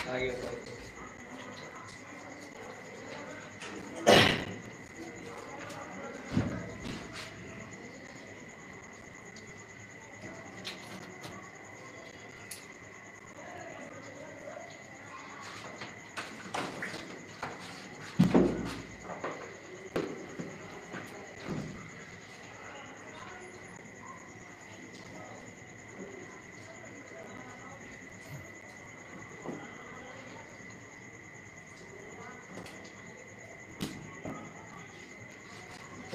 आगे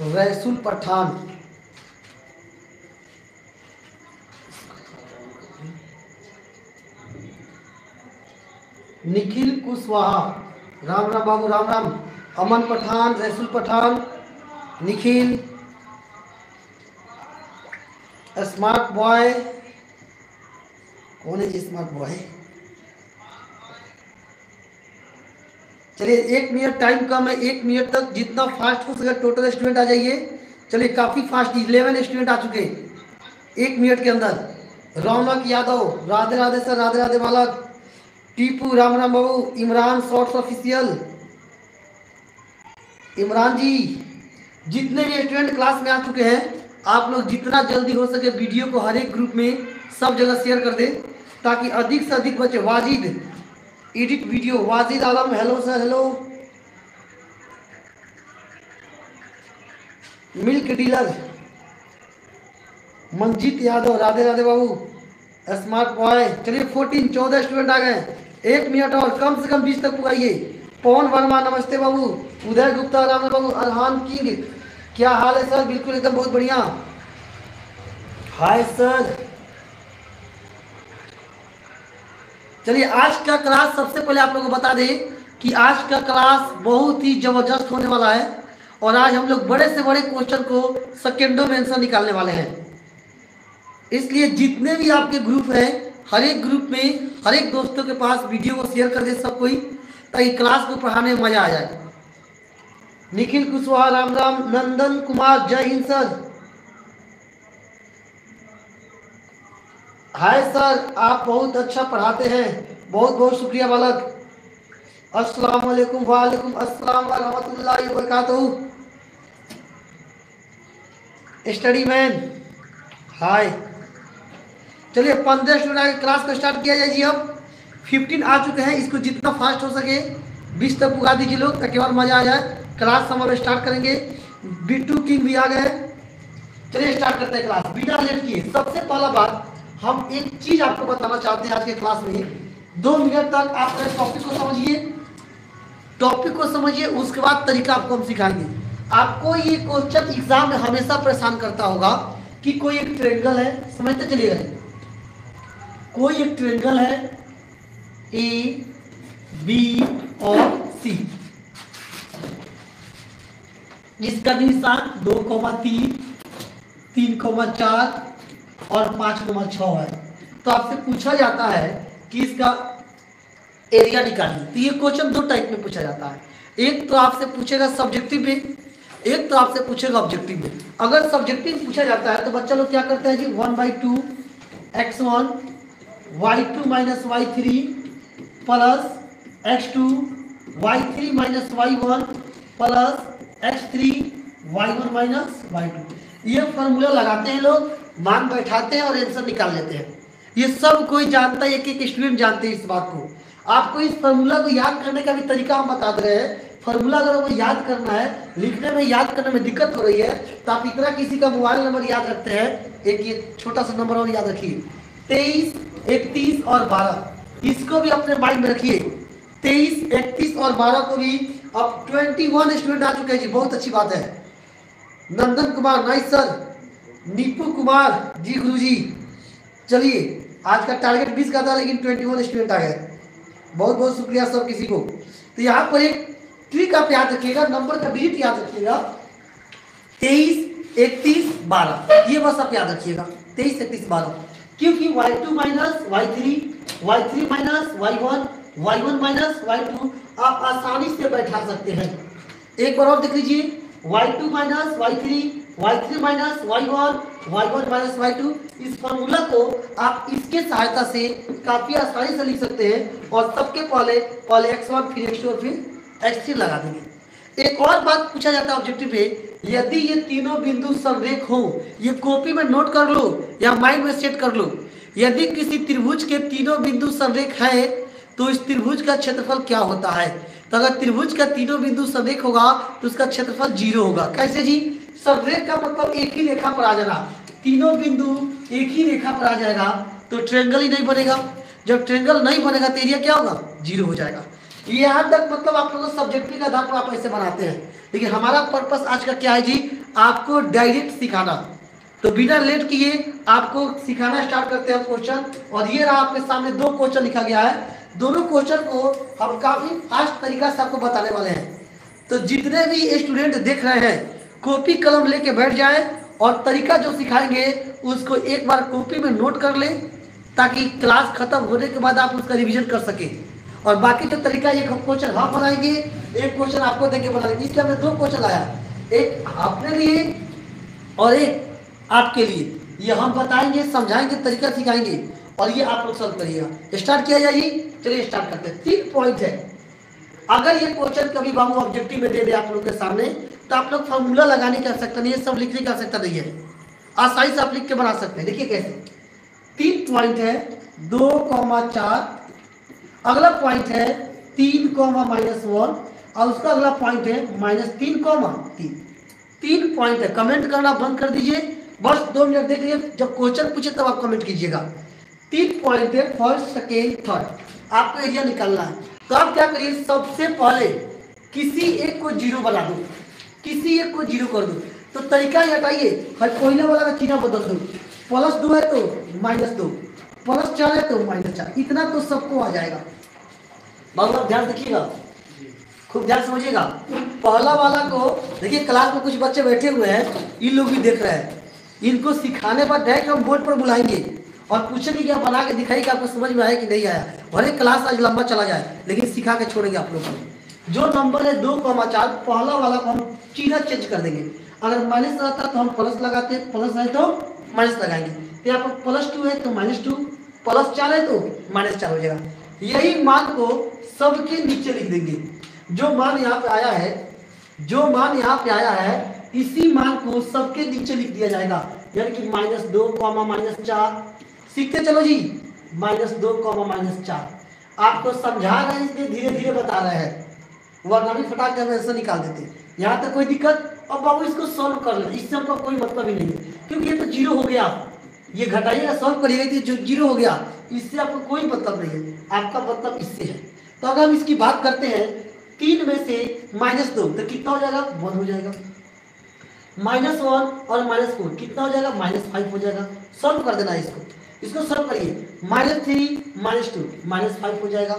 रसूल पठान, निखिल कुशवाहा, राम राम बाबू, राम राम। अमन पठान, रसूल पठान, निखिल, स्मार्ट बॉय, कौन है जी स्मार्ट बॉय? चलिए 1 मिनट टाइम कम है, 1 मिनट तक जितना फास्ट हो सके टोटल स्टूडेंट आ जाइए। चलिए काफ़ी फास्ट 11 स्टूडेंट आ चुके हैं 1 मिनट के अंदर। रौनक यादव, राधे राधे सर, राधे राधे बालक। टीपू, राम राम बाबू। इमरान शॉर्ट्स ऑफिशियल, इमरान जी। जितने भी स्टूडेंट क्लास में आ चुके हैं, आप लोग जितना जल्दी हो सके वीडियो को हर एक ग्रुप में सब जगह शेयर कर दें, ताकि अधिक से अधिक बच्चे। Wajid edit video, Wajid Alam, hello sir, hello. Milk dealer, Manjeet Yadav, Radhe Radhe Babu. Smart boy, चलिए 14 स्टूडेंट आ गए। 1 मिनट और, कम से कम 20 तक पुगाइए। पवन वर्मा, नमस्ते बाबू। उदय गुप्ता, राम बाबू। अरहान किंग, क्या हाल है सर? बिल्कुल एकदम बहुत बढ़िया। Hi sir. चलिए आज का क्लास सबसे पहले आप लोगों को बता दें कि आज का क्लास बहुत ही जबरदस्त होने वाला है, और आज हम लोग बड़े से बड़े क्वेश्चन को सेकेंडों में आंसर निकालने वाले हैं। इसलिए जितने भी आपके ग्रुप हैं, हर एक ग्रुप में हर एक दोस्तों के पास वीडियो को शेयर कर दे सब कोई, ताकि क्लास को पढ़ाने में मजा आ जाए। निखिल कुशवाहा, राम राम। नंदन कुमार, जय हिंद सर। हाय सर, आप बहुत अच्छा पढ़ाते हैं, बहुत बहुत शुक्रिया बालक। अस्सलाम वालेकुम। वालेकुम अस्सलाम व रहमतुल्लाहि व बरकातहू। स्टडी मैन, हाय। चलिए 15 स्टूडेंट आगे क्लास को स्टार्ट किया जाए जी। अब 15 आ चुके हैं, इसको जितना फास्ट हो सके 20 तक पुगा दीजिए लोग, ताकि और मजा आ जाए। क्लास हम अब स्टार्ट करेंगे। बिट्टू किंग भी आ गए। चलिए स्टार्ट करते हैं क्लास बिना लेट किए। सबसे पहला बात, हम एक चीज आपको बताना चाहते हैं आज के क्लास में। 2 मिनट तक आप टॉपिक को समझिए, टॉपिक को समझिए, उसके बाद तरीका आपको हम सिखाएंगे। आपको ये क्वेश्चन एग्जाम में हमेशा परेशान करता होगा कि कोई एक ट्रायंगल है, समझते चलिएगा, कोई एक ट्रायंगल है ए बी और सी, जिसका निशान 2,3, 3,4 और 5,6 है। तो आपसे पूछा जाता है कि इसका एरिया निकालिए। तो ये क्वेश्चन 2 टाइप में पूछा जाता है। एक तो आपसे पूछेगा सब्जेक्टिव में, एक तो आपसे पूछेगा ऑब्जेक्टिव में। अगर सब्जेक्टिव पूछा जाता है तो बच्चा लोग क्या करते हैं जी, 1/2 x1 y2 minus y3 plus x2 y3 minus y1 plus x3 y1 minus y2। ये फॉर्मूला लगाते हैं लोग, मान बैठाते हैं और आंसर निकाल लेते हैं। ये सब कोई जानता है, एक एक स्टूडेंट जानते हैं इस बात को। आपको इस फॉर्मूला को याद करने का भी तरीका हम बता दे रहे हैं। फॉर्मूला अगर आपको याद करना है, लिखने में याद करने में दिक्कत हो रही है, तो आप इतना किसी का मोबाइल नंबर याद रखते हैं, एक ये छोटा सा नंबर और याद रखिए, 23, 31 और 12। इसको भी अपने माइंड में रखिए। 23, 31 और 12 को भी। अब 21 स्टूडेंट आ चुके हैं जी, बहुत अच्छी बात है। नंदन कुमार, नाइस सर। नीपू कुमार जी, गुरु जी। चलिए आज का टारगेट 20 का था, लेकिन 21 स्टूडेंट आ गए, बहुत बहुत शुक्रिया सब किसी को। तो यहाँ पर एक ट्रिक आप याद रखिएगा, नंबर का डिजिट याद रखिएगा, 23, 31, 12, ये बस आप याद रखिएगा, 23, 31, 12। क्योंकि y2 minus y3, y3 minus y1, y1 minus y2 आप आसानी से बैठा सकते हैं। एक बार और देख लीजिए, y2 minus y3, y3 minus y1 y1 minus y2। इस फॉर्मूला को आप इसके सहायता से काफी आसानी से लिख सकते हैं और सबके पहले x1 फिर x2 और फिर x3 लगा देंगे। एक और बात पूछा जाता है ऑब्जेक्टिव पे, यदि ये तीनों बिंदु समरेख हो, ये कॉपी में नोट कर लो या माइंड में सेट कर लो, यदि किसी त्रिभुज के तीनों बिंदु समरेख है तो इस त्रिभुज का क्षेत्रफल क्या होता है। तो अगर त्रिभुज का तीनों बिंदु समरेख होगा तो उसका क्षेत्रफल 0 होगा। कैसे जी? समरेख का मतलब एक ही रेखा पर आ जाना, तीनों बिंदु एक ही रेखा पर आ जाएगा तो ट्रायंगल ही नहीं बनेगा। जब ट्रायंगल नहीं बनेगा तो एरिया क्या होगा? 0 हो जाएगा। यहाँ तक मतलब आप लोग सब्जेक्टिव के आधार पर आप ऐसे बनाते हैं, लेकिन हमारा पर्पस आज का क्या है जी? आपको डायरेक्ट सिखाना। तो बिना लेट किए आपको सिखाना स्टार्ट करते हैं क्वेश्चन। और ये रहा आपके सामने 2 क्वेश्चन लिखा गया है। दोनों क्वेश्चन को हम काफी फास्ट तरीका से आपको बताने वाले हैं। तो जितने भी स्टूडेंट देख रहे हैं कॉपी कलम लेके बैठ जाए और तरीका जो सिखाएंगे उसको एक बार कॉपी में नोट कर ले, ताकि क्लास खत्म होने के बाद आप उसका रिवीजन कर सके। और बाकी जो तरीका, एक क्वेश्चन हम बनाएंगे, एक क्वेश्चन आपको देके बनाएंगे। इसलिए हमने 2 क्वेश्चन लाया, एक अपने लिए और एक आपके लिए। ये हम बताएंगे, समझाएंगे, तरीका सिखाएंगे और ये आप लोग सॉल्व करिएगा। स्टार्ट किया जाए जी, चलिए स्टार्ट करते हैं। 3 पॉइंट है। अगर ये क्वेश्चन कभी बाबू ऑब्जेक्टिव में दे दे आप लोग के सामने तो आप लोग फॉर्मूला लगाने की आवश्यकता नहीं है, सब लिखने की आवश्यकता नहीं है, आसानी से आप लिख के बना सकते हैं। देखिए कैसे। 3 पॉइंट है 2,4, अगला पॉइंट है 3,-1 और उसका अगला पॉइंट है -3,3। 3 पॉइंट है। कमेंट करना बंद कर दीजिए, बस 2 मिनट देख लीजिए, जब क्वेश्चन पूछे तब आप कमेंट कीजिएगा। 3 पॉइंट है, फर्स्ट, सेकेंड, थर्ड। आपको एरिया निकालना है। तो आप क्या करिए, सबसे पहले किसी एक को 0 बना दो, किसी एक को 0 कर दो। तो तरीका ही हटाइए, पहले वाला का चिन्ह बदल दो। +2 है तो -2, +4 है तो -4, इतना तो सबको आ जाएगा। बाबू आप ध्यान रखिएगा, खूब ध्यान समझिएगा। पहला वाला को देखिए, क्लास में कुछ बच्चे बैठे हुए हैं, इन लोग भी देख रहे हैं। इनको सिखाने पर डायरेक्ट हम बोर्ड पर बुलाएंगे और पूछेंगे कि आप बना के दिखाइए कि आपको समझ में आया कि नहीं आया। भले क्लास आज लंबा चला जाए लेकिन सिखा के छोड़ेंगे आप लोग को। जो नंबर है 2,4, पहला वाला को हम चिन्ह चेंज कर देंगे। अगर माइनस रहता तो हम प्लस लगाते, प्लस है तो माइनस लगाएंगे। तो यहाँ पर +2 है तो -2, +4 है तो -4 हो जाएगा। यही मान को सबके नीचे लिख देंगे। जो मान यहाँ पे आया है, जो मान यहाँ पे आया है, इसी मान को सबके नीचे लिख दिया जाएगा। यानी कि -2, -4। सीखते चलो जी, -2, -4। आपको समझा रहे हैं इसलिए धीरे धीरे बता रहे हैं, वरना भी फटाक से ऐसा निकाल देते। यहाँ तक कोई दिक्कत? अब बाबू इसको सॉल्व कर ले, इससे हमको कोई मतलब ही नहीं है, क्योंकि ये तो 0 हो गया। ये घटाइएगा, सॉल्व करिएगा तो जो 0 हो गया, इससे आपको कोई मतलब नहीं है, आपका मतलब इससे है। तो अगर हम इसकी बात करते हैं, 3 में से -2 तो कितना हो जाएगा? 1 हो जाएगा। -1 और -4 कितना हो जाएगा? -5 हो जाएगा। सॉल्व कर देना इसको सॉल्व करिए। -3 -2 -5 हो जाएगा।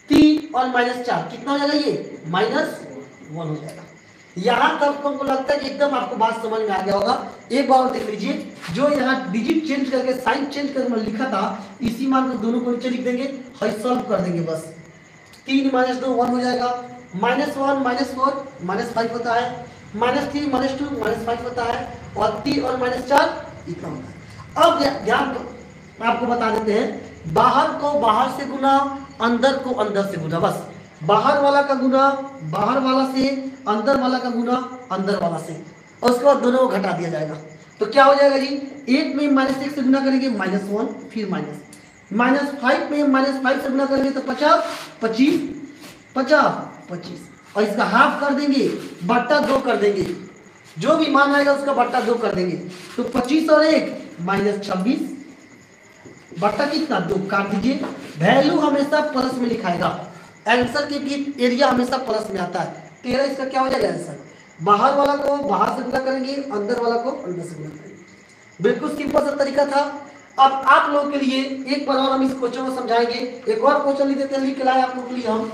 3 और -4 कितना हो जाएगा? ये -1 हो जाएगा। यहाँ तक हमको लगता है कि एकदम आपको बात समझ में आ गया होगा। एक बार और देख लीजिए, जो यहाँ डिजिट चेंज करके, साइन चेंज करके मैं लिखा था, इसी मान को दोनों को नीचे लिख देंगे और सॉल्व कर देंगे बस। 3 -2 1 हो जाएगा। -1 -4 -5 होता है। -3 -2 -5 होता है। और 3 और -4 इतना होता है। अब ध्यान आपको बता देते हैं, बाहर को बाहर से गुना, अंदर को अंदर से गुना। बस बाहर वाला का गुना बाहर वाला से, अंदर वाला का गुना अंदर वाला से, और उसके बाद दोनों को घटा दिया जाएगा। तो क्या हो जाएगा जी? 1 में -1 से गुना करेंगे -1, फिर -5 में -5 से गुना करेंगे तो 50 25 50 25, और इसका हाफ कर देंगे, बट्टा 2 कर देंगे। जो भी मान आएगा उसका बट्टा 2 कर देंगे। तो 25 और 1 -26, बट्टा कितना? 2 काट दीजिए। वैल्यू हमेशा प्लस में लिखाएगा, आंसर के बीच एरिया हमेशा प्लस में आता है। 13 इसका क्या हो जाएगा आंसर? बाहर वाला को बाहर से गुना करेंगे, अंदर वाला को अंदर से गुना करेंगे। बिल्कुल सिंपल सा तरीका था। अब आप लोगों के लिए एक बार और हम इस क्वेश्चन को समझाएंगे। एक और क्वेश्चन लिख देते हैं, लिख के लाए आप लोगों के लिए हम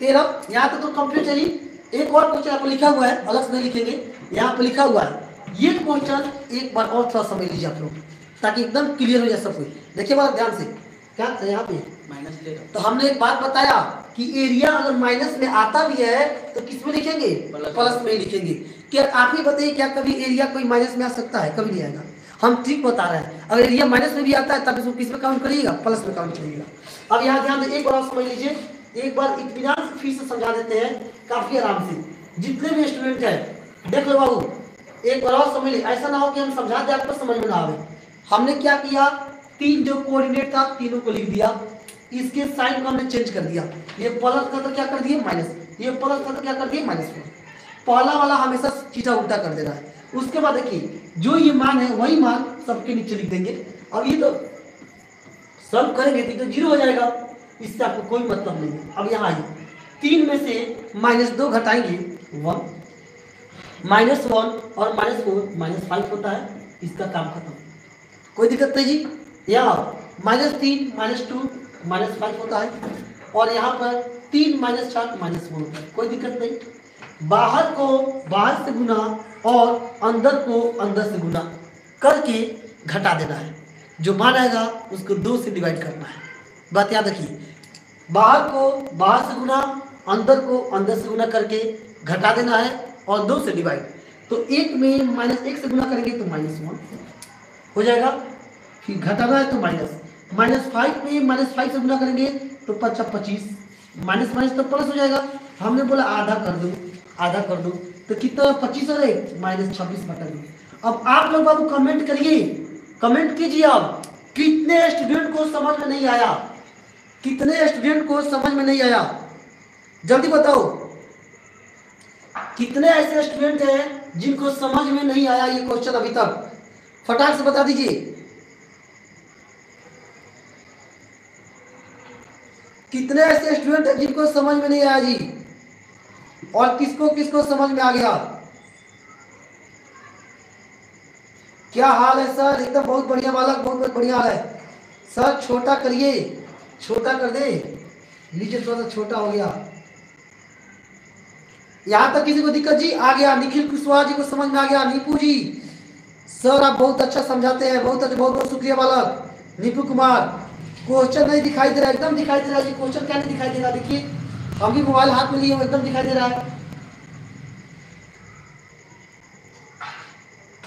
13। यहाँ तक तो कंप्लीट है। एक और क्वेश्चन आपको लिखा हुआ है, अलग से नहीं लिखेंगे, यहाँ पे लिखा हुआ है। ये क्वेश्चन एक बार और थोड़ा समझ लीजिए आप लोग, ताकि एकदम क्लियर हो जाए सब कुछ। देखिए बात ध्यान से, क्या यहाँ पे माइनस ले रहा तो हमने एक बात बताया कि एरिया अगर माइनस में आता भी है तो किस में लिखेंगे, प्लस में लिखेंगे। क्या आप ही बताइए, क्या कभी एरिया कोई माइनस में आ सकता है? कभी नहीं आएगा। हम ठीक बता रहे हैं, अगर एरिया माइनस में भी आता है तब इसको किस में काउंट करिएगा, प्लस में काउंट करिएगा। अब यहाँ ध्यान दें, एक बार आप समझ लीजिए, एक बार इत्मीनान से फिर से समझा देते हैं काफी आराम से। जितने भी स्टूडेंट है देख लो बाबू, एक बार और समझ लीजिए, ऐसा ना हो कि हम समझा दें आपको समझ में ना आवे। हमने क्या किया, तीन जो कोऑर्डिनेट था तीनों को लिख दिया, इसके साइन को हमने चेंज कर दिया। ये प्लस था तो क्या कर दिए माइनस, ये प्लस था तो क्या कर दिए माइनस। पहला वाला हमेशा चीजा उल्टा कर देना है। उसके बाद देखिए जो ये मान है वही मान सबके नीचे लिख देंगे। अब ये तो सॉल्व करेंगे तो जीरो हो जाएगा, इससे आपको कोई मतलब नहीं है। अब यहाँ आइए, तीन में से -2 घटाएंगे 1, -1 और -4 -5 होता है, इसका काम खत्म, कोई दिक्कत नहीं जी। यहाँ -3 -2 -5 होता है, और यहाँ पर 3 -4 -1 होता है, कोई दिक्कत नहीं। बाहर को बाहर से गुना और अंदर को अंदर से गुना करके घटा देना है। जो मान आएगा उसको 2 से डिवाइड करना है। बात याद रखिए, बाहर को बाहर से गुना, अंदर को अंदर से गुना करके घटा देना है और 2 से डिवाइड। तो 1 में -1 से गुना करेंगे तो -1 हो जाएगा, फिर घटाना है तो -5 में -5 से गुना करेंगे तो 25, माइनस माइनस तो प्लस हो जाएगा। हमने बोला आधा कर दो, आधा कर दो तो कितना 25 और 1 -26/2। अब आप लोग बाबू कमेंट करिए, कमेंट कीजिए आप, कितने स्टूडेंट को समझ में नहीं आया, कितने स्टूडेंट को समझ में नहीं आया, जल्दी बताओ। कितने ऐसे स्टूडेंट हैं जिनको समझ में नहीं आया ये क्वेश्चन अभी तक, फटाक से बता दीजिए। कितने ऐसे स्टूडेंट हैं जिनको समझ में नहीं आया जी, और किसको किसको समझ में आ गया? क्या हाल है सर? एकदम बहुत बढ़िया बालक, बहुत बहुत बढ़िया हाल है सर। छोटा करिए, छोटा कर दे, नीचे थोड़ा सा छोटा हो गया। यहां तक किसी को दिक्कत जी? आ गया, निखिल कुशवाहा जी को समझ में आ गया। नीपू जी सर आप बहुत अच्छा समझाते हैं, बहुत अच्छा, बहुत बहुत शुक्रिया बालक। नीपू कुमार, क्वेश्चन नहीं दिखाई दे रहा, एकदम दिखाई दे रहा है जी। क्वेश्चन क्या नहीं दिखाई दे रहा? देखिए हम भी मोबाइल हाथ में लिए हुए, एकदम दिखाई दे रहा है।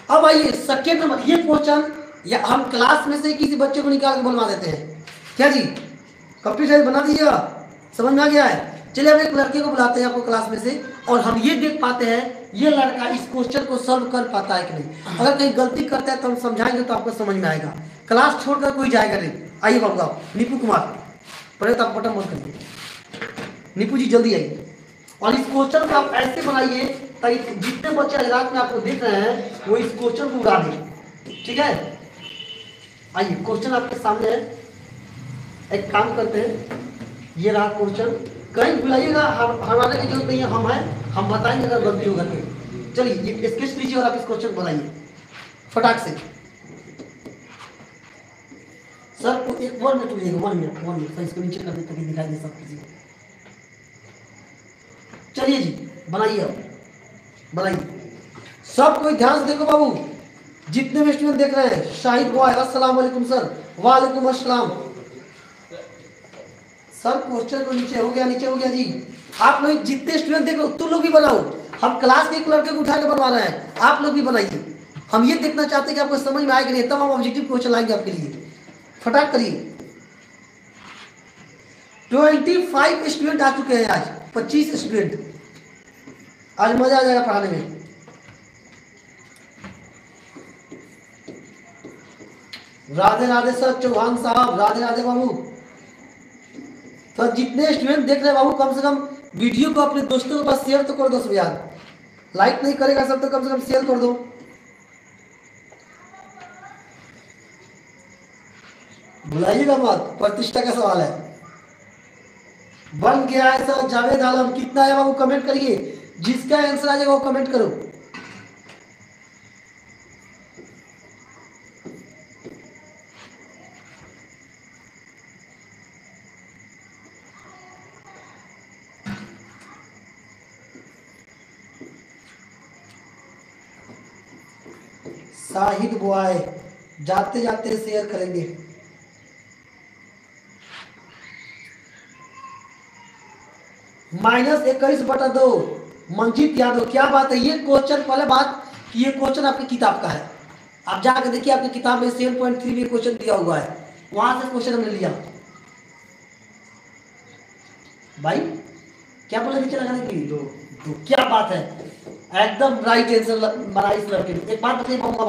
अब आइए सेकेंड नंबर, ये क्वेश्चन या हम क्लास में से किसी बच्चे को निकाल के बनवा देते हैं क्या जी? कंप्यूटर बना दीजिएगा, समझ में आ गया है? चलिए हम एक लड़के को बुलाते हैं आपको क्लास में से, और हम ये देख पाते हैं ये लड़का इस क्वेश्चन को सॉल्व कर पाता है कि नहीं। अगर कहीं गलती करता है तो हम समझाएंगे तो आपको समझ में आएगा। क्लास छोड़कर कोई जाएगा नहीं। आइए बाबू आप, नीपू कुमार, पहले तो आप बटन बंद करिए। नीपू जी जल्दी आइए, और इस क्वेश्चन को आप ऐसे बनाइए ताकि जितने बच्चे आज रात में आपको देख रहे हैं वो इस क्वेश्चन को उड़ा दें, ठीक है? आइए क्वेश्चन आपके सामने है, एक काम करते हैं, ये रहा क्वेश्चन, कहीं बुलाइएगा, हमारे की जरूरत नहीं है, हम हैं, हम बताएंगे अगर गलती होगा तो। चलिए ये स्केच लीजिए और आप इस क्वेश्चन बनाइए फटाक से। सर को एक 1 मिनट लीजिएगा, 1 मिनट, इसको नीचे कर देते ताकि दिखाई दे सब किसी को। चलिए जी बनाइए, अब बनाइए, सब कोई ध्यान से देखो बाबू, जितने भी स्टूडेंट देख रहे हैं। शाहिद बॉय अस्सलाम वालेकुम सर। वालेकुम अस्सलाम सर। क्वेश्चन को नीचे हो गया, नीचे हो गया जी। आप लोग जितने स्टूडेंट देख रहे हो तुम लोग भी बनाओ, हम क्लास के एक लड़के को उठा के बनवा रहे हैं, आप लोग भी बनाइए। हम ये देखना चाहते हैं कि आपको समझ में आएगा नहीं, तब हम ऑब्जेक्टिव क्वेश्चन लाएंगे आपके लिए। फटाक करिए। 25 स्टूडेंट आ चुके हैं आज, 25 स्टूडेंट। आज मजा आ जाएगा पढ़ाने में। राधे राधे सर, चौहान साहब, राधे राधे बाबू। तो जितने स्टूडेंट देख रहे हैं बाबू, कम से कम वीडियो को अपने दोस्तों के पास शेयर तो कर दो सब यार। लाइक नहीं करेगा सब तो कम से कम शेयर कर दो। बुलाइएगा मत, प्रतिष्ठा का सवाल है। बन गया है सर। जावेद आलम कितना है बाबू? कमेंट करिए, जिसका आंसर आ जाएगा वो कमेंट करो। शाहिद बॉय जाते जाते शेयर करेंगे। -21/2। मंजीत यादव, क्या बात है। ये क्वेश्चन, पहले बात कि ये क्वेश्चन आपकी किताब का है, आप जाकर देखिए आपकी किताब में 7.3 में क्वेश्चन दिया हुआ है, वहां से क्वेश्चन हमने लिया। भाई क्या बोला नीचे लगाने के लिए? दो। क्या बात है, एकदम राइट आंसर बना इस लड़के ने। एक बात बताइए बाबू,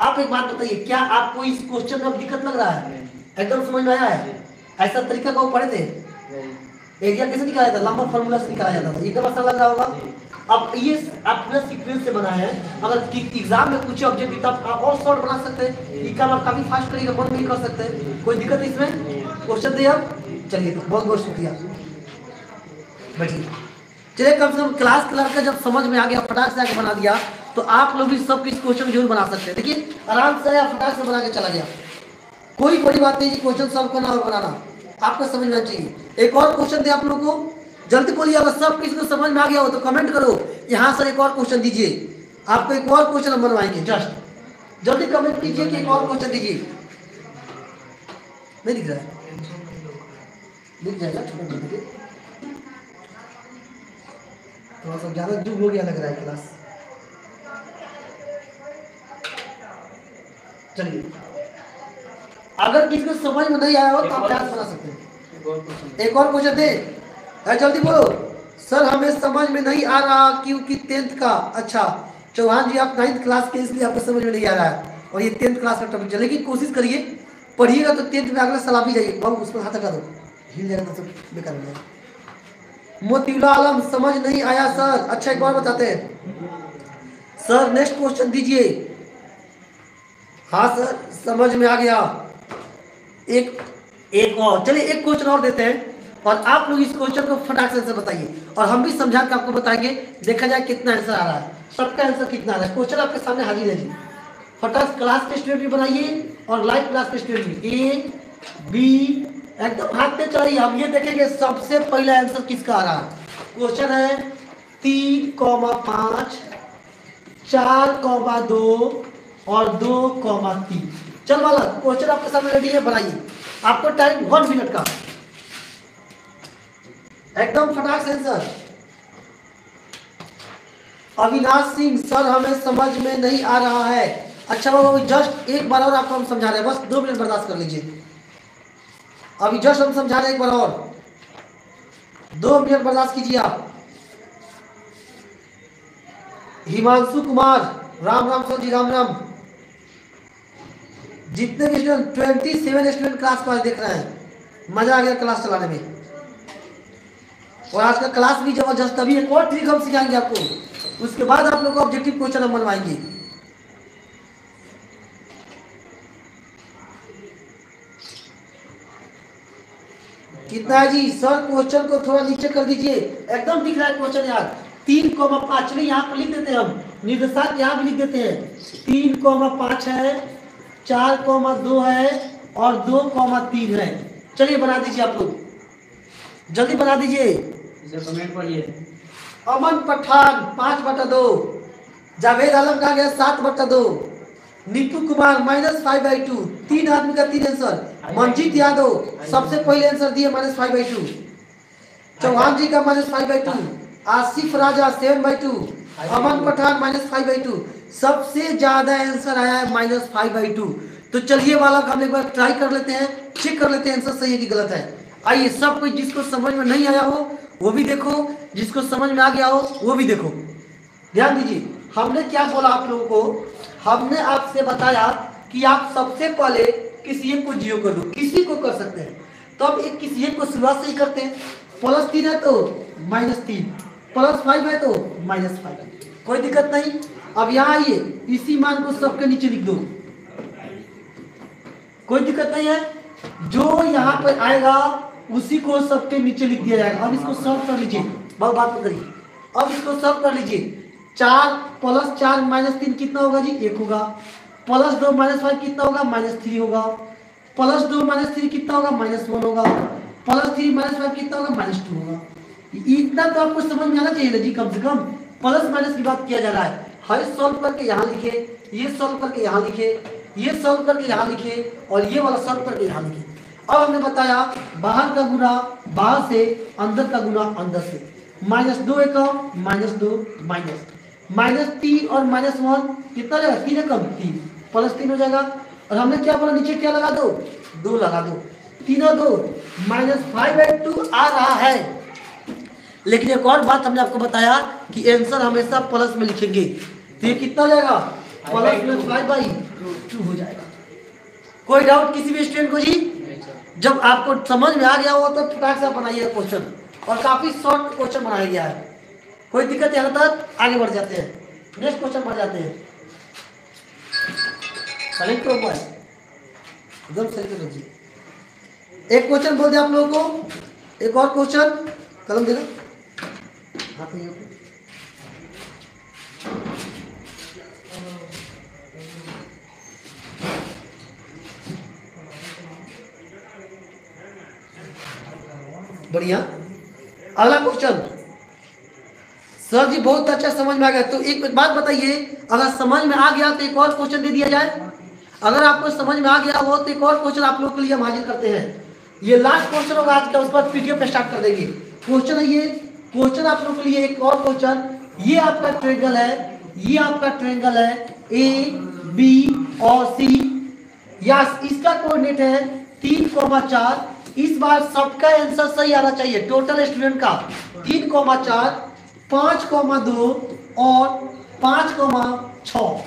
आप एक बात बताइए, क्या आपको इस क्वेश्चन में दिक्कत लग रहा है? एकदम समझ में आया है? ऐसा तरीका को पढ़े थे, एरिया कैसे निकाला जाता, लंबा फॉर्मूला से निकाला जाता था, एकदम आसान लग रहा होगा। अब ये आप पूरा सीक्वेंस से बनाया है, अगर एग्जाम में पूछे ऑब्जेक्टिव तब आप और शॉर्ट बना सकते हैं, ये काम आप काफी फास्ट करिएगा, मन में कर सकते हैं, कोई दिक्कत नहीं इसमें। क्वेश्चन दिए आप, चलिए बहुत बहुत शुक्रिया, बैठिए। चलिए, कम से कम क्लास का जब समझ में आ गया, फटाक से आके बना दिया, तो आप लोग भी सब इस क्वेश्चन जरूर बना सकते हैं। देखिए आराम से आप फटाक से बना के चला गया, कोई बड़ी बात नहीं, क्वेश्चन सॉल्व करना और बनाना आपको समझना चाहिए। एक और क्वेश्चन दे आप लोगों को, जल्दी बोलिए, अगर सब किसी को समझ में आ गया हो तो कमेंट करो, यहाँ सर एक और क्वेश्चन दीजिए, आपको एक और क्वेश्चन हम बनवाएंगे। जस्ट जल्दी कमेंट कीजिए कि एक और क्वेश्चन दीजिए। नहीं दिख रहा है? दिख जाएगा, छोटा दीजिए, थोड़ा सा ज्यादा जूम हो गया लग रहा है क्लास। चलिए, अगर किसी को समझ में नहीं आया हो तो आप क्लास बना सकते हैं। एक और क्वेश्चन दे, जल्दी बोलो। सर हमें समझ में नहीं आ रहा क्योंकि 10th का। अच्छा चौहान जी, आप 9th क्लास के, इसलिए आपको समझ में नहीं आ रहा है, और ये 10th क्लास का टॉपिक है, लेकिन कोशिश करिए पढ़िएगा तो 10th में अगला साल आप भी जाइए। बाबू उस पर हाथ हटा दो, हिल जाएगा तो बेकार हो जाएगा। मोतीउल्लाह आलम, समझ नहीं आया सर। अच्छा एक बार बताते हैं सर, नेक्स्ट क्वेश्चन दीजिए। हाँ सर समझ में आ गया। एक और, चलिए एक क्वेश्चन और देते हैं, और आप लोग इस क्वेश्चन को फटाक से बताइए, और हम भी समझा के आपको बताएंगे, देखा जाए कितना आंसर आ रहा है, सबका आंसर कितना आ रहा है। क्वेश्चन आपके सामने हाजिर है जी, फटाक क्लास के स्टूडेंट भी बनाइए और लाइव क्लास के स्टूडेंट भी, ए बी एकदम हाथ पे चढ़िए। हम ये देखेंगे सबसे पहला आंसर किसका आ रहा है। क्वेश्चन है 3,5, 4,2 और 2,3। चल वाला क्वेश्चन आपके सामने रेडी है, बनाइए, आपको टाइम 1 मिनट का, एकदम फटाक से आंसर। अविनाश सिंह, सर हमें समझ में नहीं आ रहा है। अच्छा बाबू, जस्ट एक बार और आपको हम समझा रहे हैं, बस 2 मिनट बर्दाश्त कर लीजिए, अभी जस्ट हम समझा रहे हैं, एक बार और 2 मिनट बर्दाश्त कीजिए आप। हिमांशु कुमार, राम राम सर जी, राम राम। जितने भी स्टूडेंट 27 स्टूडेंट क्लास को आज देख रहे हैं, मजा आ गया क्लास चलाने में, और आज का क्लास भी जबरदस्त। अभी एक और ट्रिक हम सिखाएंगे आपको, उसके बाद आप लोग को ऑब्जेक्टिव क्वेश्चन हम बनवाएंगे। कितना है जी सर? क्वेश्चन को थोड़ा नीचे कर दीजिए, एकदम दिख रहा है क्वेश्चन यार। 3,5, चलिए यहाँ पर लिख देते हैं हम, निर्देशांक यहाँ भी लिख देते हैं। 3,5 है, 4,2 है और 2,3 है। चलिए बना दीजिए आप लोग, जल्दी बना दीजिए। कमेंट पढ़िए। अमन पठान 5/2, जावेद आलम कहा गया 7/2, नीतू कुमार -5/2, 3 आदमी का 3 आंसर। मंजीत यादव सबसे पहले आंसर दिए -5/2, चौहान जी का -5/2, आसिफ राजा 7/2, अमन पठान -5/2, सबसे ज्यादा आंसर आया है -5/2। तो चलिए वाला हम एक बार ट्राई कर लेते हैं, चेक कर लेते हैं आंसर सही है कि गलत है। आइए, सब कुछ जिसको समझ में नहीं आया हो वो भी देखो, जिसको समझ में आ गया हो वो भी देखो। ध्यान दीजिए, हमने क्या बोला आप लोगों को, हमने आपसे बताया कि आप सबसे पहले किसी एक को जीरो कर दो, किसी को कर सकते हैं, तो अब एक किसी एक को शुरुआत से ही करते हैं। +3 है तो -3, +5 है तो -5, कोई दिक्कत नहीं। अब यहाँ आइए, इसी मान को सबके नीचे लिख दो, कोई दिक्कत नहीं है, जो यहाँ पर आएगा उसी को सबके नीचे लिख दिया जाएगा। अब इसको सॉल्व कर लीजिए, बहुत बात मत करिए, अब इसको सॉल्व कर लीजिए। 4 + 4 -3 कितना होगा जी? 1 होगा। +2 -5 कितना होगा? -3 होगा। +2 -3 कितना होगा? -1 होगा। +3 -5 कितना होगा? -2 होगा। इतना तो आपको समझ में आना चाहिए ना जी, कम से कम प्लस माइनस की बात किया जा रहा है। हर सॉल्व करके यहाँ लिखे, ये सॉल्व करके यहाँ लिखे, ये सॉल्व करके यहाँ लिखे और ये वाला सॉल्व करके यहाँ लिखे। अब हमने बताया बाहर का गुना बाहर से, अंदर का गुना अंदर से। -2 एकम -2 -3 और -1 कितना हो जाएगा? 3 एकम 3 +3 हो जाएगा। और हमने क्या बोला नीचे क्या लगा दो? 2 लगा दो। 3 और 2 -5/2 आ रहा है। लेकिन एक और बात हमने आपको बताया कि आंसर हमेशा प्लस में लिखेंगे। तो ये कितना हो जाएगा? +5/2 हो जाएगा। कोई डाउट किसी भी स्टूडेंट को जी? जब आपको समझ में आ गया हो तो फटाक से बनाइए क्वेश्चन, और काफी शॉर्ट क्वेश्चन बनाया गया है। कोई दिक्कत यहाँ तक आगे बढ़ जाते हैं, नेक्स्ट क्वेश्चन बढ़ जाते हैं। सेलेक्ट करो बॉय, एकदम सेलेक्ट कीजिए। एक क्वेश्चन बोल दिया आप लोगों को, एक और क्वेश्चन कलम देना। बढ़िया। अगला क्वेश्चन सर जी बहुत अच्छा समझ में आ गया। तो एक बात बताइए, अगर समझ में आ गया तो एक और क्वेश्चन दे दिया जाए। अगर आपको समझ में आ गया हो तो एक और क्वेश्चन आप लोग के लिए हम हाजिर करते हैं। ये लास्ट क्वेश्चन होगा आज का, उस पर पीडीएफ स्टार्ट कर देंगे। क्वेश्चन है ये, क्वेश्चन आप लोग के लिए एक और क्वेश्चन। ये आपका ट्रायंगल है, ये आपका ट्रायंगल है AB और C, या इसका कोऑर्डिनेट है 3,4। इस बार सबका आंसर सही आना चाहिए। टोटल स्टूडेंट का 3,4, 5,2 और 5,6।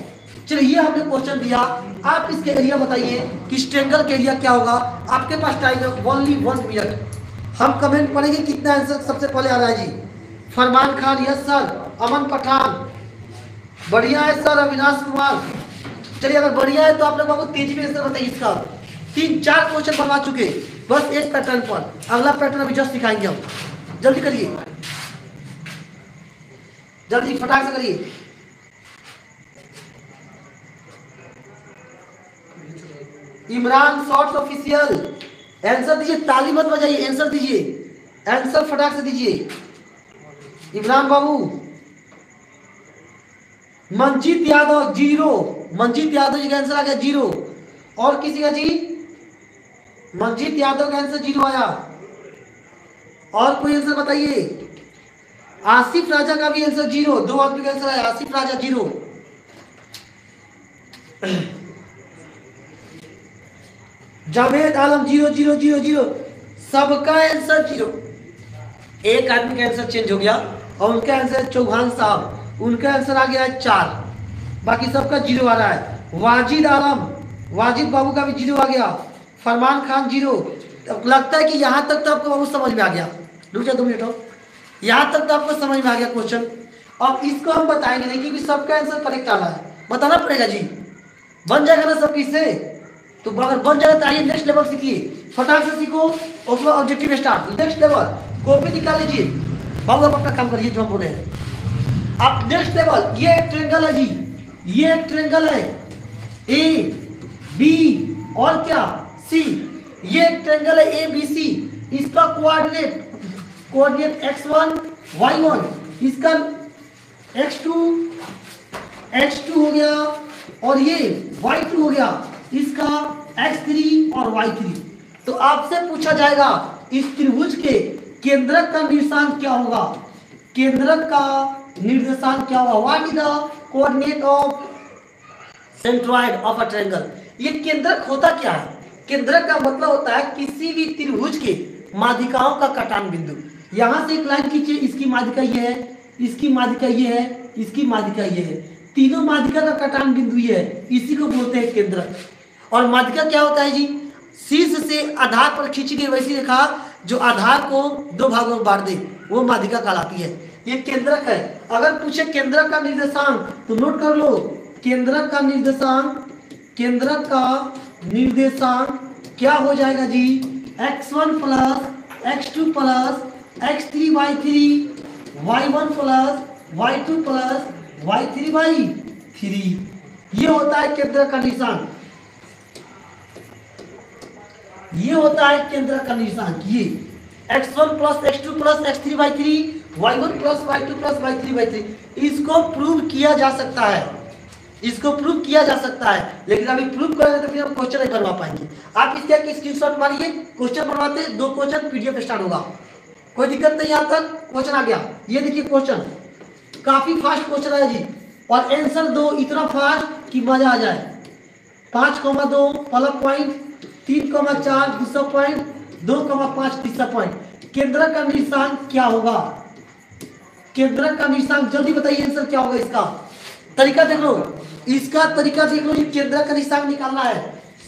चलिए ये हमने क्वेश्चन दिया। आप इसके एरिया बताइए कि इस ट्रायंगल के एरिया क्या होगा। आपके पास टाइम है ओनली 1 मिनट। हम कमेंट पढ़ेंगे कितना आंसर सबसे पहले आ रहा है जी। फरमान खान, यस सर। अमन पठान, बढ़िया है सर। अविनाश कुमार, चलिए अगर बढ़िया है तो आप लोग बाबू तेजी में आंसर बताइए इसका। 3-4 क्वेश्चन बनवा चुके, बस एक पैटर्न पर। अगला पैटर्न अभी जस्ट सिखाएंगे हम। जल्दी करिए, जल्दी फटाक से करिए। इमरान शॉर्ट्स ऑफिशियल, आंसर दीजिए, ताली मत बजाइए, आंसर दीजिए, आंसर फटाक से दीजिए इमरान बाबू। मंजीत यादव 0, मंजीत यादव जी का आंसर आ गया 0। और किसी का जी? मंजीत यादव का आंसर 0 आया। और कोई आंसर बताइए? आसिफ राजा का भी आंसर 0, 2 आदमी का आंसर आया। आसिफ राजा 0। जावेद आलम 0 0 0 0, सबका आंसर 0। एक आदमी का आंसर चेंज हो गया और उनका आंसर चौहान साहब, उनका आंसर आ गया है 4, बाकी सबका 0 आ रहा है। वाजिद आलम, वाजिद बाबू का भी 0 आ गया। फरमान खान 0। लगता है कि यहाँ तक तो आपको बाबू समझ में आ गया। रुक जाओ 2 मिनट हो, यहाँ तक तो आपको समझ में आ गया क्वेश्चन। अब इसको हम बताएंगे नहीं क्योंकि सबका आंसर करेक्ट आ रहा है, बताना पड़ेगा जी। बन जाएगा ना सब इससे? तो अगर बन जाएगा तो आइए नेक्स्ट लेवल सीखिए, फटाक से सीखो। उसमें objective start, next level. Copy निकाल लीजिए बाबू, आप अपना काम करिए जो हम बोले हैं। आप नेक्स्ट लेवल, ये एक ट्रायंगल है जी, ये एक ट्रायंगल है AB और क्या C। ये एक ट्रायंगल है ABC, इसका कोऑर्डिनेट x1 y1, इसका x2 हो गया, और ये y2 हो गया, इसका x3 और y3। तो आपसे पूछा जाएगा इस त्रिभुज के केंद्रक का निर्देशांक क्या होगा? केंद्रक का निर्देशांक क्या होगा? What is the coordinate of centroid of a triangle. ये केंद्रक होता क्या है? केंद्रक का मतलब होता है किसी भी त्रिभुज के माध्यिकाओं का कटान बिंदु। यहां से एक लाइन खींचिए, इसकी माध्यिका ये है, इसकी माध्यिका ये है, इसकी माध्यिका ये है, तीनों माध्यिका का कटान बिंदु ये है, इसी को बोलते हैं केंद्रक। और माध्यिका क्या होता है जी? शीर्ष से आधार पर खींची गई वैसी रेखा जो आधार को 2 भागों में बांट दे, वो माध्यिका कहलाती है। ये केंद्रक है। अगर पूछे केंद्रक का निर्देशांक तो नोट कर लो, केंद्रक का निर्देशांक, केंद्रक का निर्देशांक क्या हो जाएगा जी? x1 plus x2 plus x3/3, y1 plus y2 plus y3/3। ये होता है केंद्रक का निर्देशांक, ये होता है केंद्रक का निर्देशांक। ये x1 plus x2 plus x3/3, y1 plus y2 plus y3/3। इसको प्रूव किया जा सकता है, इसको प्रूव किया जा सकता है, लेकिन अभी प्रूव करेंगे तो फिर हम क्वेश्चन नहीं बनवा पाएंगे। आप इसके एक स्क्रीनशॉट मारिए, क्वेश्चन बनवाते हैं, 2 क्वेश्चन पीडीएफ स्टार्ट होगा, कोई दिक्कत नहीं। यहाँ तक क्वेश्चन आ गया, ये देखिए क्वेश्चन काफी फास्ट क्वेश्चन है जी, और आंसर दो इतना फास्ट कि मजा आ जाए। 5,2 पलक पॉइंट, 3,4 दूसरा पॉइंट, 2,5 तीसरा पॉइंट। केंद्र का निर्देशांक क्या होगा? केंद्र का निर्देशांक जल्दी बताइए, आंसर क्या होगा इसका? तरीका देख लो, इसका तरीका देख लो, ये केंद्र का निर्देशांक निकालना है।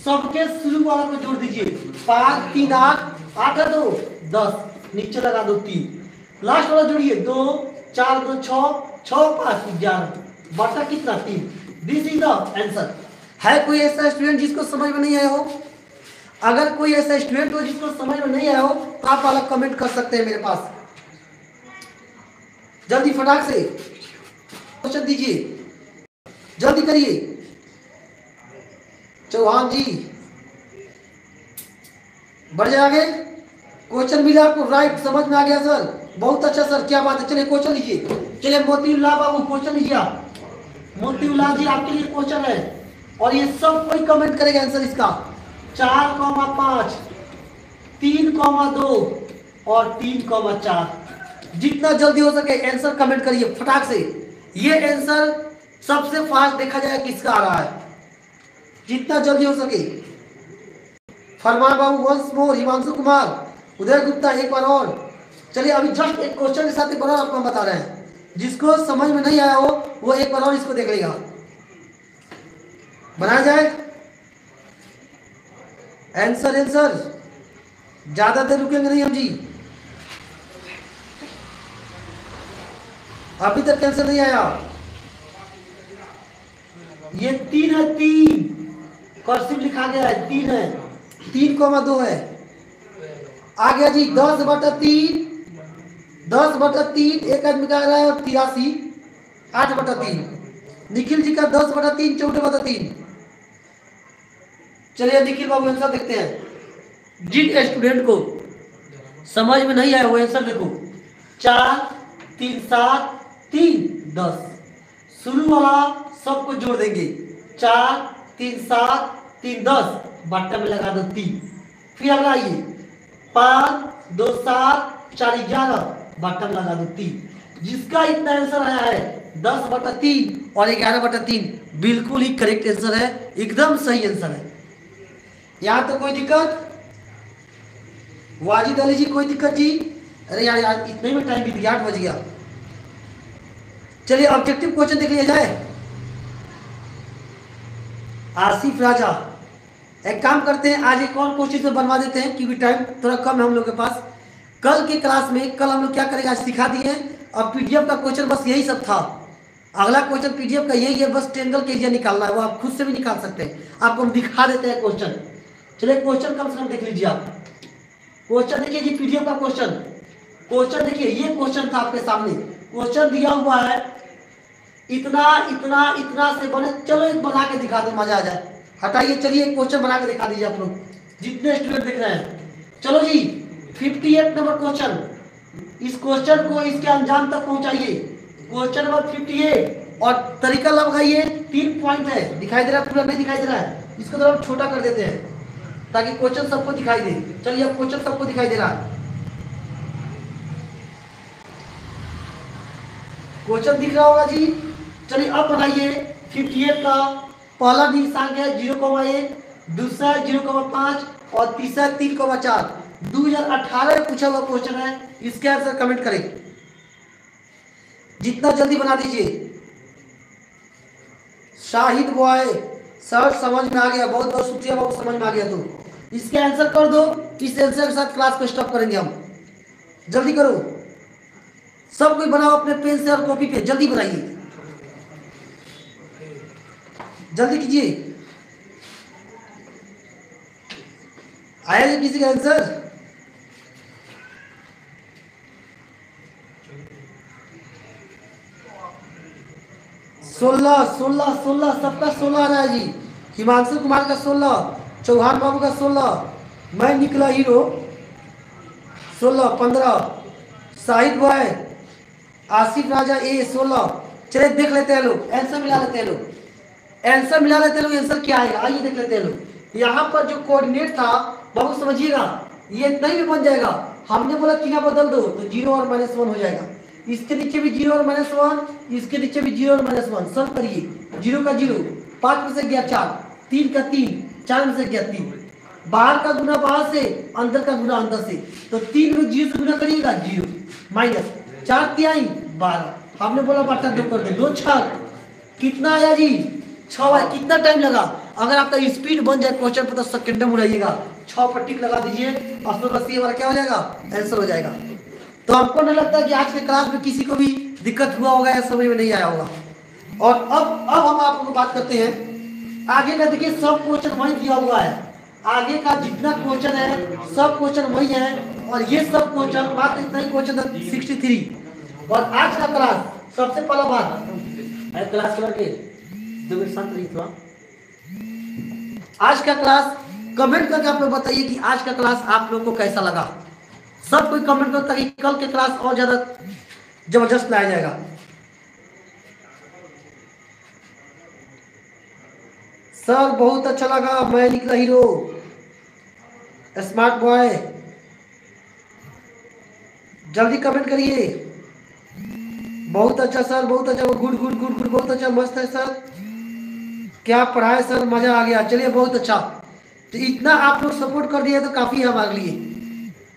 सबके शुरू वाला को जोड़ दीजिए, 5 3 8 8 है 2 10, नीचे लगा दो 3, लास्ट वाला जोड़िए 2 4 2 6 6 5 11 बटा कितना 3। This is the answer. है कोई ऐसा स्टूडेंट जिसको समझ में नहीं आया हो? अगर कोई ऐसा स्टूडेंट हो जिसको समझ में नहीं आया हो तो आप अलग कमेंट कर सकते हैं मेरे पास। जल्दी फटाक से क्वेश्चन दीजिए, जल्दी करिए। चौहान जी बढ़ जाए आगे। क्वेश्चन मिला आपको? राइट, समझ में आ गया सर, बहुत अच्छा सर, क्या बात है। चलिए क्वेश्चन लीजिए। चलिए मोतीउल्लाह बाबू क्वेश्चन लीजिए आप। मोतीउल्लाह जी आपके लिए क्वेश्चन है, और ये सब कोई कमेंट करेगा आंसर इसका। 4,5 3,2 और 3,4, जितना जल्दी हो सके आंसर कमेंट करिए फटाक से। ये आंसर सबसे फास्ट देखा जाए किसका आ रहा है, जितना जल्दी हो सके। फरमान बाबू वंस मोर, हिमांशु कुमार, उदय गुप्ता एक बार और। चलिए अभी जस्ट एक क्वेश्चन के साथ एक बार आपको हम बता रहे हैं, जिसको समझ में नहीं आया हो वो एक बार और इसको देख लेगा। बनाया जाए आंसर। आंसर ज्यादा देर रुकेंगे नहीं हम जी, अभी तक आंसर नहीं आया। ये 3 है, 3 कर्सिव लिखा गया है, 3 है, 3,2 है। आ गया जी 10/3, 10/3 एक आदमी का आ रहा है, 83 8/3। निखिल जी का 10/3 14/3। चलिए निखिल बाबू आंसर देखते हैं। जिन स्टूडेंट को समझ में नहीं आया वो आंसर देखो। 4 3 7 3 10, शुरू वाला सबको जोड़ देंगे। 4 3 7 3 10 बट्टा में लगा दो 3। फिर अगला आइए 5 2 7 4 11 बट्टा में लगा दो 3। जिसका इतना आंसर आया है 10/3 और 11/3 बिल्कुल ही करेक्ट आंसर है, एकदम सही आंसर है। यहाँ तो कोई दिक्कत? वाजिद अली जी कोई दिक्कत जी? अरे यार इतने में टाइम बीत गया, 8 बज गया। चलिए ऑब्जेक्टिव क्वेश्चन देख लिया जाए। आसिफ राजा, एक काम करते हैं आज एक और क्वेश्चन बनवा देते हैं क्योंकि टाइम थोड़ा कम है हम लोग के पास। कल के क्लास में कल हम लोग क्या करेंगे, आज सिखा दिए। अब पीडीएफ का क्वेश्चन बस यही सब था। अगला क्वेश्चन पीडीएफ का यही है, बस ट्रायंगल के एरिया निकालना है, वो आप खुद से भी निकाल सकते हैं। आपको हम दिखा देते हैं क्वेश्चन। चलिए क्वेश्चन कम से कम देख लीजिए आप। क्वेश्चन देखिए जी, पीडीएफ का क्वेश्चन। क्वेश्चन देखिए, ये क्वेश्चन था आपके सामने। क्वेश्चन दिया हुआ है इतना इतना इतना से बने। चलो एक बना के दिखा दो, मजा आ जाए। हटाइए, चलिए एक क्वेश्चन बना के दिखा दीजिए आप लोग जितने स्टूडेंट देख रहे हैं। चलो जी 58 नंबर क्वेश्चन, इस क्वेश्चन को इसके अंजाम तक पहुंचाइए। क्वेश्चन नंबर 58 और तरीका लगाइए। 3 पॉइंट है, दिखाई दे रहा है? पूरा नहीं दिखाई दे रहा है, इसको थोड़ा छोटा कर देते हैं ताकि क्वेश्चन सबको दिखाई दे। चलिए अब क्वेश्चन सबको दिखाई दे रहा है, क्वेश्चन दिख रहा होगा जी। चलिए अब बनाइए। 58 का पहला निर्देशांक है 0,1, दूसरा है 0,5 और तीसरा है 3,4। 2018 में पूछा हुआ क्वेश्चन है, इसके आंसर कमेंट करें, जितना जल्दी बना दीजिए। शाहिद बॉय सर समझ में आ गया, बहुत बहुत शुक्रिया बाबू, समझ में आ गया। तो इसके आंसर कर दो, इस आंसर के साथ क्लास को स्टॉप करेंगे हम। जल्दी करो, सब कोई बनाओ अपने पेन से और कॉपी पे, जल्दी बनाइए, जल्दी कीजिए। आया जी किसी का आंसर? सोलह सबका 16 आ रहा है जी। हिमांशु कुमार का 16, चौहान बाबू का 16, मैं निकला हीरो 16, 15, शाहिद बॉय, आसिफ राजा ए 16। चले देख लेते हैं लोग, आंसर मिला लेते हैं लोग। आंसर मिला लेते लोग, आंसर क्या आएगा आइए देख लेते हैं लोग। यहाँ पर जो कोऑर्डिनेट था बहुत समझिएगा, ये इतना ही भी बन जाएगा। हमने बोला चिन्ह बदल दो तो 0 और -1 हो जाएगा, इसके नीचे भी 0 और -1, इसके नीचे भी 0 और -1, सब करिए। 0 का 0, 5 में से गया 4, 3 का 3, 4 में से गया 3, बाहर का गुना बाहर से, अंदर का गुना अंदर से, तो 3 में 0 से गुना करिएगा 0, माइनस 4 तिहाई 12, हमने बोला बटा 2 कर दे, 2 6 कितना आया जी 6 आया। कितना टाइम लगा? अगर आपका स्पीड बन जाए क्वेश्चन पर तो सेकंड में उड़ाइएगा, 6 पर टिक लगा दीजिए, 80 वाला क्या हो जाएगा आंसर हो जाएगा। तो हमको नहीं लगता कि आज के क्लास में किसी को भी दिक्कत हुआ होगा या समझ में नहीं आया होगा। और अब हम आप लोगों को बात करते हैं आगे का। देखिए सब क्वेश्चन वही दिया हुआ है, आगे का जितना क्वेश्चन है सब क्वेश्चन वही है, और ये सब क्वेश्चन मात्र इतना ही क्वेश्चन 63। और आज का क्लास सबसे पहला बात क्लास करके 2 मिनट शांत रहिए थोड़ा। आज का क्लास कमेंट करके आप लोग बताइए कि आज का क्लास आप लोग को कैसा लगा। सब कोई कमेंट करता है कि कल के क्लास और ज्यादा जबरदस्त लाया जाएगा। सर बहुत अच्छा लगा, मैं निकला हीरो, स्मार्ट बॉय, जल्दी कमेंट करिए। बहुत अच्छा सर, बहुत अच्छा, गुड गुड गुड गुड, बहुत अच्छा, मस्त है सर, क्या पढ़ाए सर, मजा आ गया। चलिए बहुत अच्छा, तो इतना आप लोग सपोर्ट कर दिए तो काफी है हमारे लिए।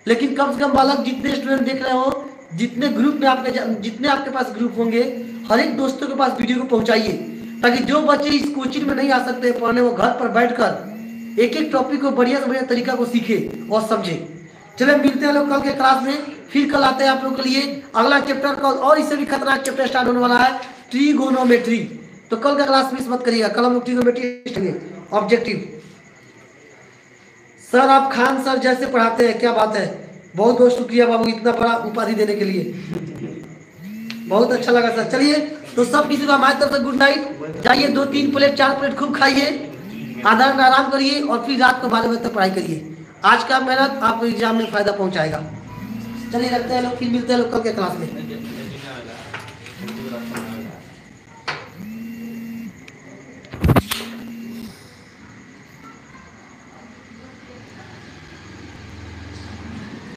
लेकिन कम से कम बालक जितने स्टूडेंट देख रहे हो, जितने ग्रुप में जितने आपके पास ग्रुप होंगे, हर एक दोस्तों के पास वीडियो को पहुंचाइए, ताकि जो बच्चे इस कोचिंग में नहीं आ सकते पढ़ने, वो घर पर बैठकर एक एक टॉपिक को बढ़िया से बढ़िया तरीका को सीखे और समझे। चलिए मिलते हैं लोग कल के क्लास में, फिर कल आते हैं आप लोग के लिए अगला चैप्टर का, और इससे भी खतरनाक चैप्टर स्टार्ट होने वाला है, ट्रिगोनोमेट्री। तो कल का क्लास मिस मत करिएगा, कल हम लोग ट्रिगोनोमेट्री ऑब्जेक्टिव। सर आप खान सर जैसे पढ़ाते हैं, क्या बात है, बहुत बहुत शुक्रिया बाबू इतना बड़ा उपाधि देने के लिए, बहुत अच्छा लगा सर। चलिए तो सब किसी को हमारी तरफ से गुड नाइट, जाइए 2-3 प्लेट 4 प्लेट खूब खाइए, आधा घंटा आराम करिए, और फिर रात को 12 बजे तक पढ़ाई करिए। आज का मेहनत आपको एग्जाम में फायदा पहुंचाएगा। चलिए रखते हैं लोग, फिर मिलते हैं लोग कल के क्लास में।